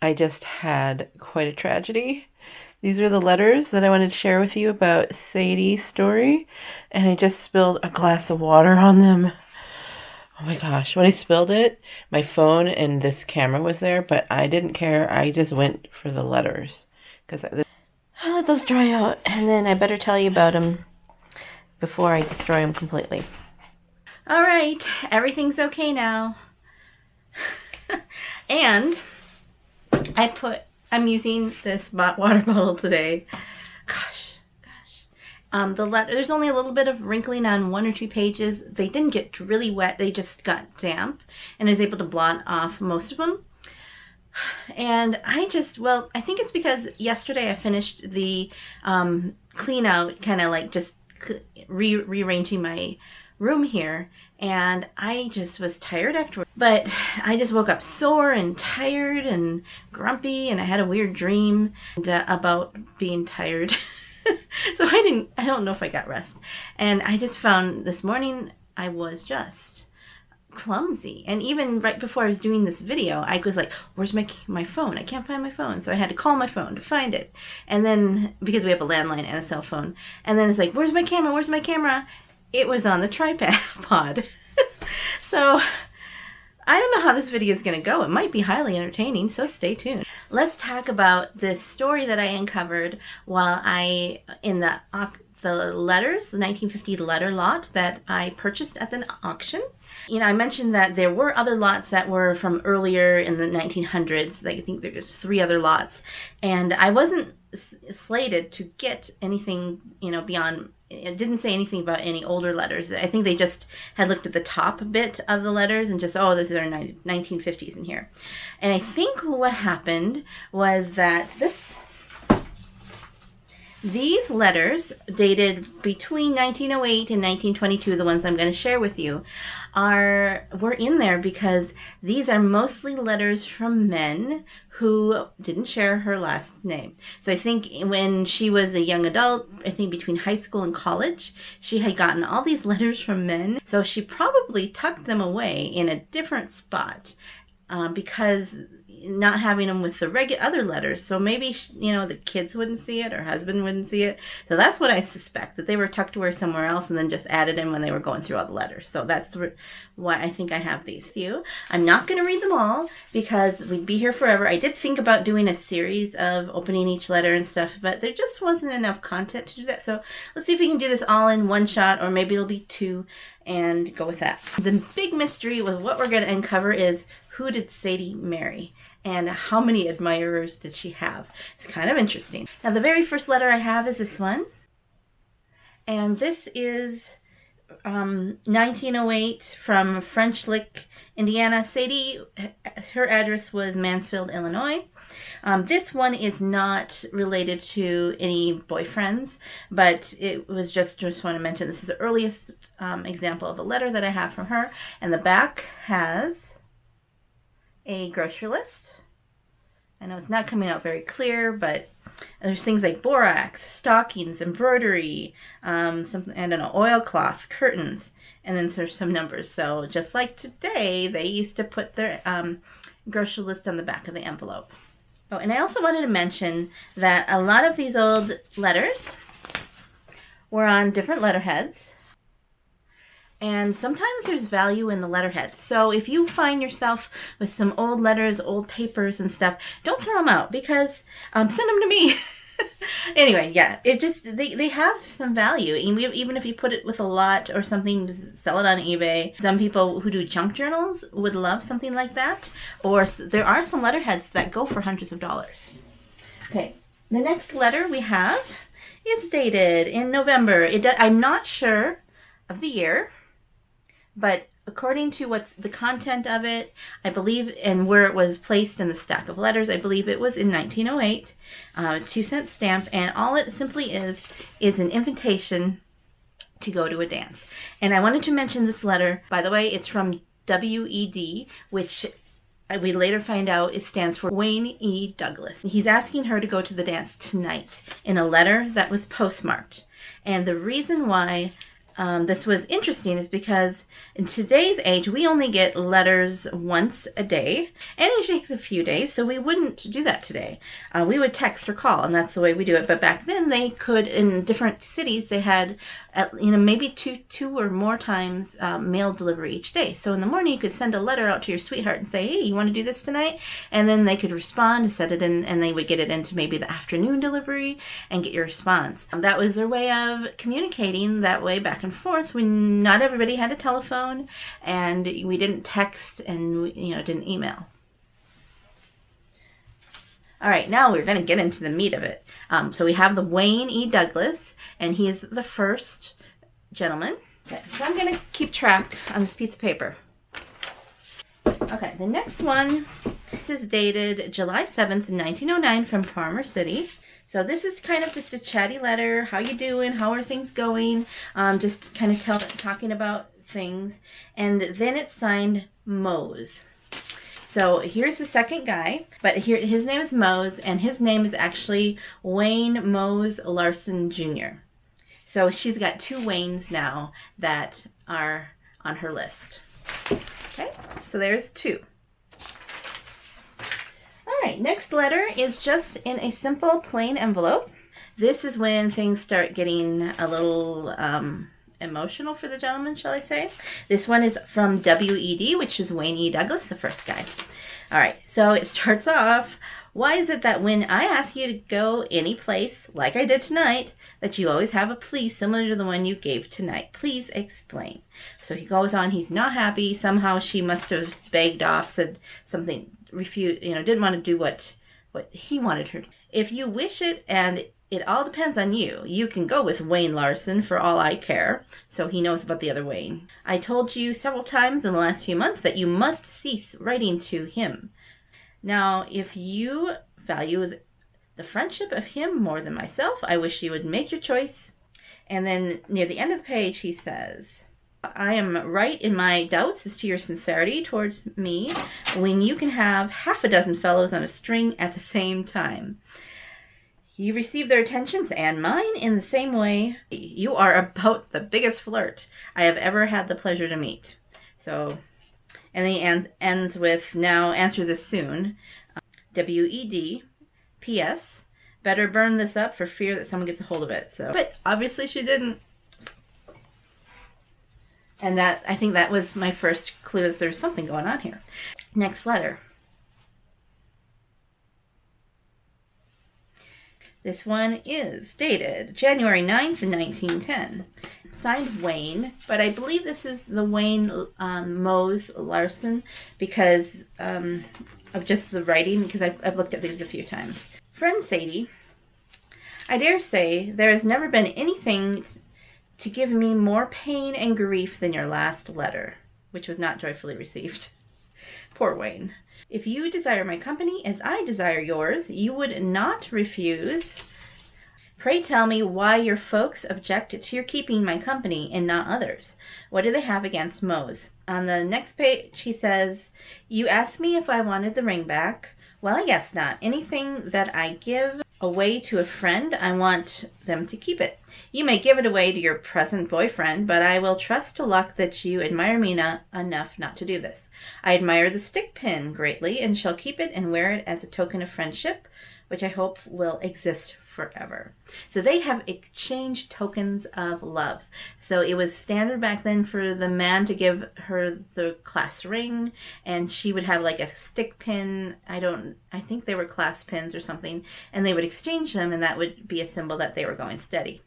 I just had quite a tragedy. These are the letters that I wanted to share with you about Sadie's story, and I just spilled a glass of water on them. Oh my gosh, when I spilled it, my phone and this camera was there, but I didn't care. I just went for the letters because I'll let those dry out, and then I better tell you about them before I destroy them completely. All right, everything's okay now. And I'm using this water bottle today. Gosh. There's only a little bit of wrinkling on one or two pages. They didn't get really wet. They just got damp, and I was able to blot off most of them. And I think it's because yesterday I finished the clean out, kind of like just rearranging my room here, and I just was tired afterwards. But I just woke up sore and tired and grumpy, and I had a weird dream about being tired. So I don't know if I got rest. And I just found this morning I was just clumsy. And even right before I was doing this video, I was like, where's my phone? I can't find my phone. So I had to call my phone to find it. And then, because we have a landline and a cell phone, and then it's like, where's my camera? Where's my camera? It was on the tripod. So I don't know how this video is going to go. It might be highly entertaining, so stay tuned. Let's talk about this story that I uncovered while in the letters, the 1950 letter lot that I purchased at the auction. You know, I mentioned that there were other lots that were from earlier in the 1900s. I think there's 3 other lots. And I wasn't slated to get anything, beyond. It didn't say anything about any older letters. I think they just had looked at the top bit of the letters and just, this is our 1950s in here. And I think what happened was that these letters, dated between 1908 and 1922, the ones I'm going to share with you, were in there because these are mostly letters from men who didn't share her last name. So I think when she was a young adult, I think between high school and college, she had gotten all these letters from men. So she probably tucked them away in a different spot because not having them with the other letters. So maybe, the kids wouldn't see it, her husband wouldn't see it. So that's what I suspect, that they were tucked away somewhere else and then just added in when they were going through all the letters. So that's why I think I have these few. I'm not going to read them all because we'd be here forever. I did think about doing a series of opening each letter and stuff, but there just wasn't enough content to do that. So let's see if we can do this all in one shot, or maybe it'll be 2, and go with that. The big mystery with what we're going to uncover is, who did Sadie marry? And how many admirers did she have? It's kind of interesting. Now, the very first letter I have is this one. And this is 1908 from French Lick, Indiana. Sadie, her address was Mansfield, Illinois. This one is not related to any boyfriends, but it was just want to mention this is the earliest example of a letter that I have from her. And the back has a grocery list. I know it's not coming out very clear, but there's things like borax, stockings, embroidery, oilcloth, curtains, and then there's some numbers. So just like today, they used to put their grocery list on the back of the envelope. Oh, and I also wanted to mention that a lot of these old letters were on different letterheads. And sometimes there's value in the letterhead. So if you find yourself with some old letters, old papers and stuff, don't throw them out, because send them to me. Anyway, yeah, it just, they have some value. Even if you put it with a lot or something, sell it on eBay. Some people who do junk journals would love something like that. Or there are some letterheads that go for hundreds of dollars. Okay, the next letter we have is dated in November. I'm not sure of the year, but according to what's the content of it, I believe, and where it was placed in the stack of letters, I believe it was in 1908, 2-cent stamp, and all it simply is an invitation to go to a dance. And I wanted to mention this letter. By the way, it's from WED, which we later find out it stands for Wayne E. Douglas. He's asking her to go to the dance tonight in a letter that was postmarked. And the reason why this was interesting is because in today's age, we only get letters once a day, and it usually takes a few days, so we wouldn't do that today. We would text or call, and that's the way we do it. But back then, they could, in different cities, they had, maybe two or more times mail delivery each day. So in the morning, you could send a letter out to your sweetheart and say, hey, you want to do this tonight? And then they could respond and set it in, and they would get it into maybe the afternoon delivery and get your response. That was their way of communicating that way back and forth when not everybody had a telephone and we didn't text and we, didn't email. All right, now we're going to get into the meat of it. So we have the Wayne E. Douglas, and he is the first gentleman. Okay, so I'm going to keep track on this piece of paper. Okay, the next one is dated July 7th, 1909 from Farmer City. So this is kind of just a chatty letter. How you doing? How are things going? Just kind of talking about things. And then it's signed Mose. So here's the second guy, but here his name is Mose, and his name is actually Wayne Mose Larson Jr. So she's got two Waynes now that are on her list. Okay, so there's two. All right, next letter is just in a simple plain envelope. This is when things start getting a little emotional for the gentleman, shall I say. This one is from W.E.D., which is Wayne E. Douglas, the first guy. All right, so it starts off, why is it that when I ask you to go any place, like I did tonight, that you always have a please similar to the one you gave tonight? Please explain. So he goes on, he's not happy. Somehow she must have begged off, said something, refused, didn't want to do what he wanted her to. If you wish it, and it all depends on you. You can go with Wayne Larson for all I care. So he knows about the other Wayne. I told you several times in the last few months that you must cease writing to him. Now, if you value the friendship of him more than myself, I wish you would make your choice. And then near the end of the page, he says, I am right in my doubts as to your sincerity towards me when you can have half a dozen fellows on a string at the same time. You receive their attentions and mine in the same way. You are about the biggest flirt I have ever had the pleasure to meet. So, and then he ends with, now answer this soon. W.E.D. P.S. Better burn this up for fear that someone gets a hold of it. So, but obviously she didn't. And I think that was my first clue that there's something going on here. Next letter. This one is dated January 9th, 1910. Signed Wayne, but I believe this is the Wayne Mose Larson because of just the writing, because I've looked at these a few times. Friend Sadie, I dare say there has never been anything to give me more pain and grief than your last letter, which was not joyfully received. Poor Wayne. If you desire my company as I desire yours, you would not refuse. Pray tell me why your folks object to your keeping my company and not others. What do they have against Mose? On the next page, he says, you asked me if I wanted the ring back. Well, I guess not. Anything that I give away to a friend, I want them to keep it. You may give it away to your present boyfriend, but I will trust to luck that you admire me enough not to do this. I admire the stick pin greatly and shall keep it and wear it as a token of friendship, which I hope will exist forever. So they have exchanged tokens of love. So it was standard back then for the man to give her the class ring, and she would have like a stick pin. I think they were class pins or something, and they would exchange them, and that would be a symbol that they were going steady.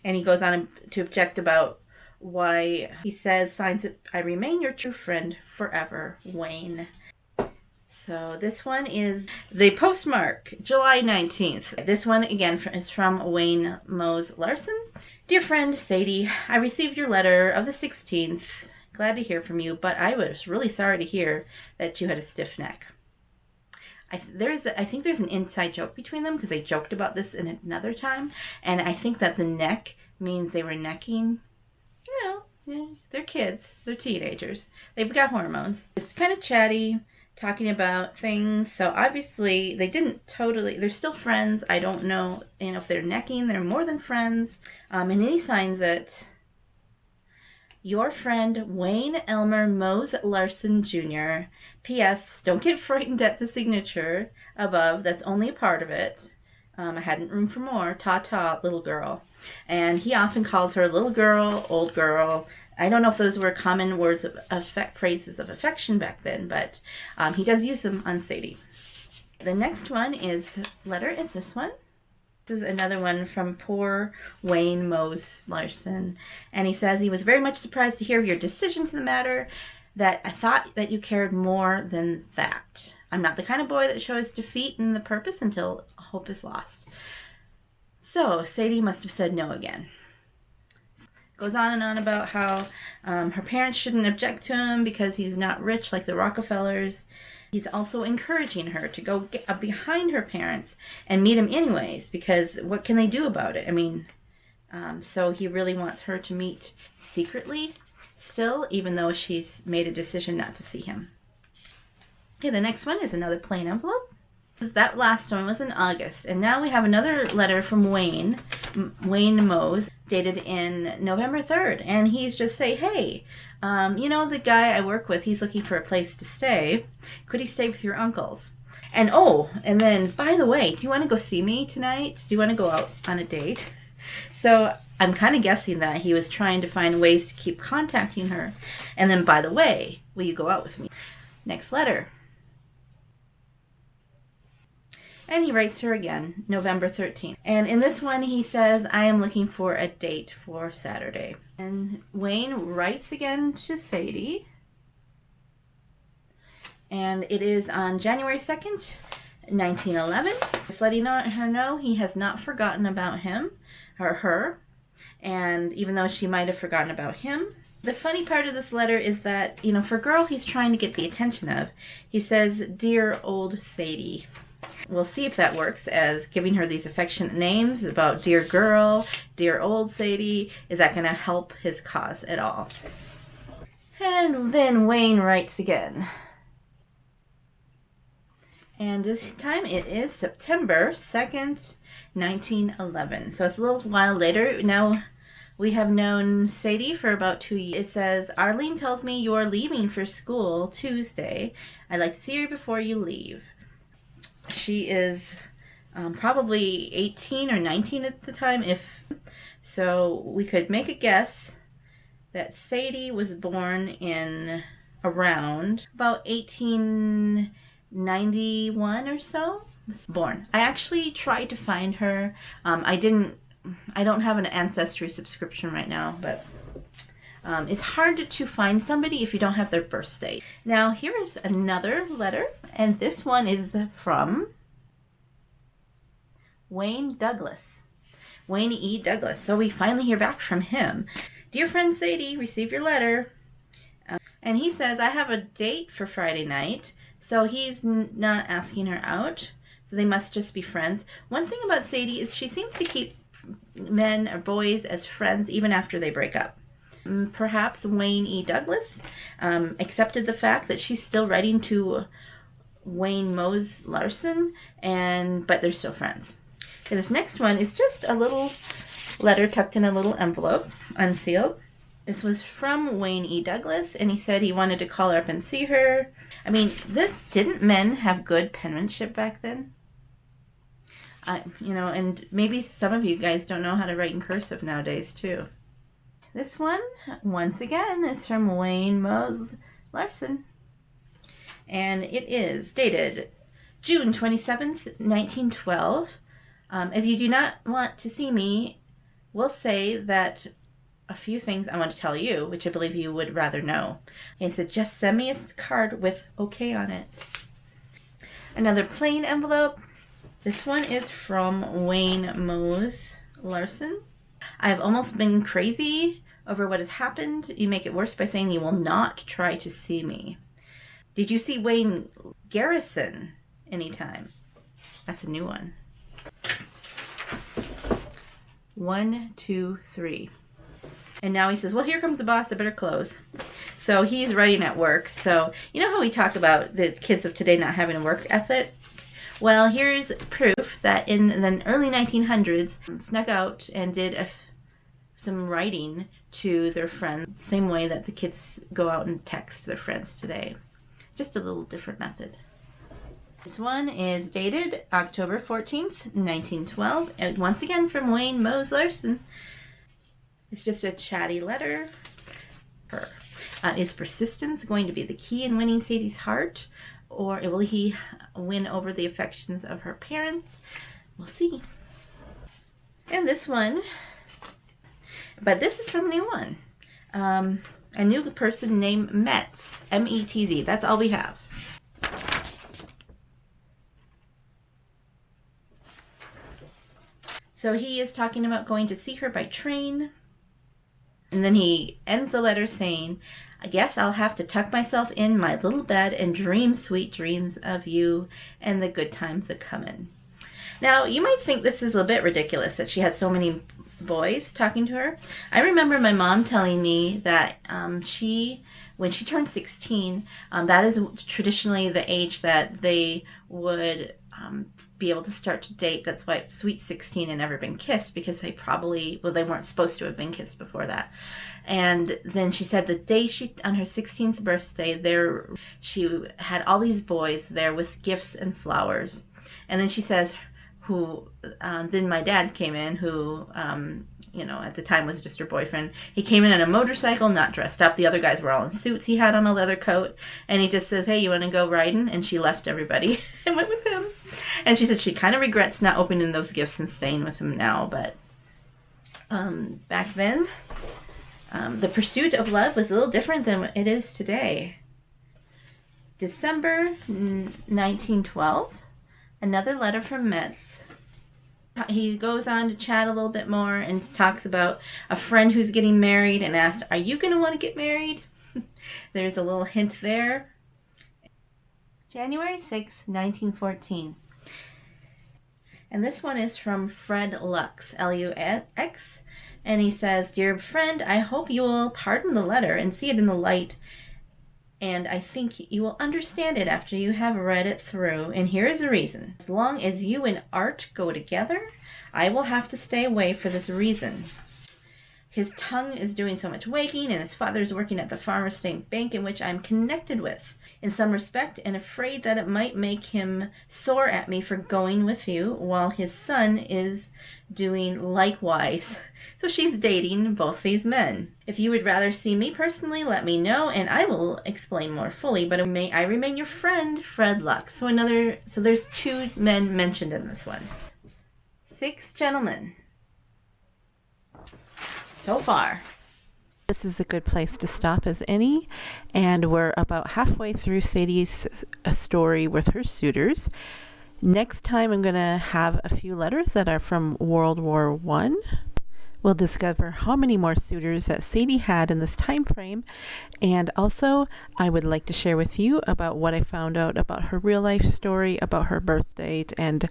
And he goes on to object about why he says, signs it, I remain your true friend forever, Wayne. So this one is the postmark, July 19th. This one, again, is from Wayne Mose Larson. Dear friend Sadie, I received your letter of the 16th. Glad to hear from you, but I was really sorry to hear that you had a stiff neck. I think there's an inside joke between them because they joked about this in another time, and I think that the neck means they were necking. They're kids. They're teenagers. They've got hormones. It's kind of chatty, talking about things. So obviously they didn't totally, they're still friends. I don't know, if they're necking, they're more than friends. And any signs that Your friend Wayne Elmer Mose Larson Jr. P.S. Don't get frightened at the signature above. That's only a part of it. I hadn't room for more. Ta-ta, little girl. And he often calls her little girl, old girl. I don't know if those were common words of phrases of affection back then, but he does use them on Sadie. The next letter is this one. This is another one from poor Wayne Mose Larson. And he says, he was very much surprised to hear of your decision to the matter, that I thought that you cared more than that. I'm not the kind of boy that shows defeat in the purpose until hope is lost. So Sadie must have said no again. Goes on and on about how her parents shouldn't object to him because he's not rich like the Rockefellers. He's also encouraging her to go get behind her parents and meet him anyways, because what can they do about it? I mean, so he really wants her to meet secretly still, even though she's made a decision not to see him. Okay, the next one is another plain envelope. That last one was in August, and now we have another letter from Wayne Mose, dated in November 3rd, and he's just say, hey, the guy I work with, he's looking for a place to stay. Could he stay with your uncles? And then, by the way, do you want to go see me tonight? Do you want to go out on a date? So I'm kind of guessing that he was trying to find ways to keep contacting her. And then, by the way, will you go out with me? Next letter. And he writes her again, November 13th. And in this one, he says, I am looking for a date for Saturday. And Wayne writes again to Sadie. And it is on January 2nd, 1911. Just letting her know he has not forgotten about him or her. And even though she might have forgotten about him. The funny part of this letter is that, for a girl he's trying to get the attention of, he says, dear old Sadie. We'll see if that works as giving her these affectionate names about dear girl, dear old Sadie. Is that going to help his cause at all? And then Wayne writes again. And this time it is September 2nd, 1911. So it's a little while later. Now we have known Sadie for about 2 years. It says, Arlene tells me you're leaving for school Tuesday. I'd like to see you before you leave. She is probably 18 or 19 at the time. So we could make a guess that Sadie was born in around about 1891 or so. Was born. I actually tried to find her. I don't have an Ancestry subscription right now, but it's hard to find somebody if you don't have their birth date. Now, here is another letter, and this one is from Wayne E. Douglas. So we finally hear back from him. Dear friend Sadie, receive your letter. And he says, I have a date for Friday night, so he's not asking her out. So they must just be friends. One thing about Sadie is she seems to keep men or boys as friends even after they break up. Perhaps Wayne E. Douglas accepted the fact that she's still writing to Wayne Mose Larson, but they're still friends. Okay, this next one is just a little letter tucked in a little envelope, unsealed. This was from Wayne E. Douglas, and he said he wanted to call her up and see her. I mean, didn't men have good penmanship back then? And maybe some of you guys don't know how to write in cursive nowadays, too. This one, once again, is from Wayne Mose Larson. And it is dated June 27th, 1912. As you do not want to see me, we'll say that a few things I want to tell you, which I believe you would rather know. And he said, just send me a card with okay on it. Another plain envelope. This one is from Wayne Mose Larson. I've almost been crazy over what has happened. You make it worse by saying you will not try to see me. Did you see Wayne Garrison anytime? That's a new one. 1, 2, 3. And now he says, well, here comes the boss. I better close. So he's writing at work. So you know how we talk about the kids of today not having a work ethic? Well, here's proof that in the early 1900s, snuck out and did some writing to their friends, same way that the kids go out and text their friends today. Just a little different method. This one is dated October 14th, 1912, and once again from Wayne Mose Larson. It's just a chatty letter. Is persistence going to be the key in winning Sadie's heart, or will he win over the affections of her parents? We'll see. And this one, but this is from a new one. A new person named Metz, M-E-T-Z. That's all we have. So he is talking about going to see her by train. And then he ends the letter saying, I guess I'll have to tuck myself in my little bed and dream sweet dreams of you and the good times a comin'. Now, you might think this is a bit ridiculous that she had so many boys talking to her. I remember my mom telling me that when she turned 16, that is traditionally the age that they would be able to start to date. That's why it's sweet 16 and never been kissed, because they weren't supposed to have been kissed before that. And then she said the day on her 16th birthday, she had all these boys there with gifts and flowers. And then she says, then my dad came in, who, at the time was just her boyfriend. He came in on a motorcycle, not dressed up. The other guys were all in suits. He had on a leather coat. And he just says, hey, you want to go riding? And she left everybody and went with him. And she said she kind of regrets not opening those gifts and staying with him now. But back then, the pursuit of love was a little different than it is today. December 1912. Another letter from Metz. He goes on to chat a little bit more and talks about a friend who's getting married and asks, are you going to want to get married? There's a little hint there. January 6, 1914. And this one is from Fred Lux, L-U-X. And he says, Dear friend, I hope you will pardon the letter and see it in the light. And I think you will understand it after you have read it through. And here is the reason. As long as you and Art go together, I will have to stay away for this reason. His tongue is doing so much waking, and his father is working at the Farmers State Bank, in which I'm connected with, in some respect, and afraid that it might make him sore at me for going with you, while his son is doing likewise. So she's dating both these men. If you would rather see me personally, let me know, and I will explain more fully, but may I remain your friend, Fred Lux. So there's two men mentioned in this one. 6 gentlemen. So far. This is a good place to stop as any, and we're about halfway through Sadie's story with her suitors. Next time I'm going to have a few letters that are from World War I. We'll discover how many more suitors that Sadie had in this time frame, and also I would like to share with you about what I found out about her real life story, about her birth date and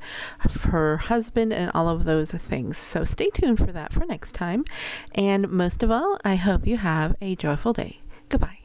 her husband and all of those things. So stay tuned for that for next time, and most of all, I hope you have a joyful day. Goodbye.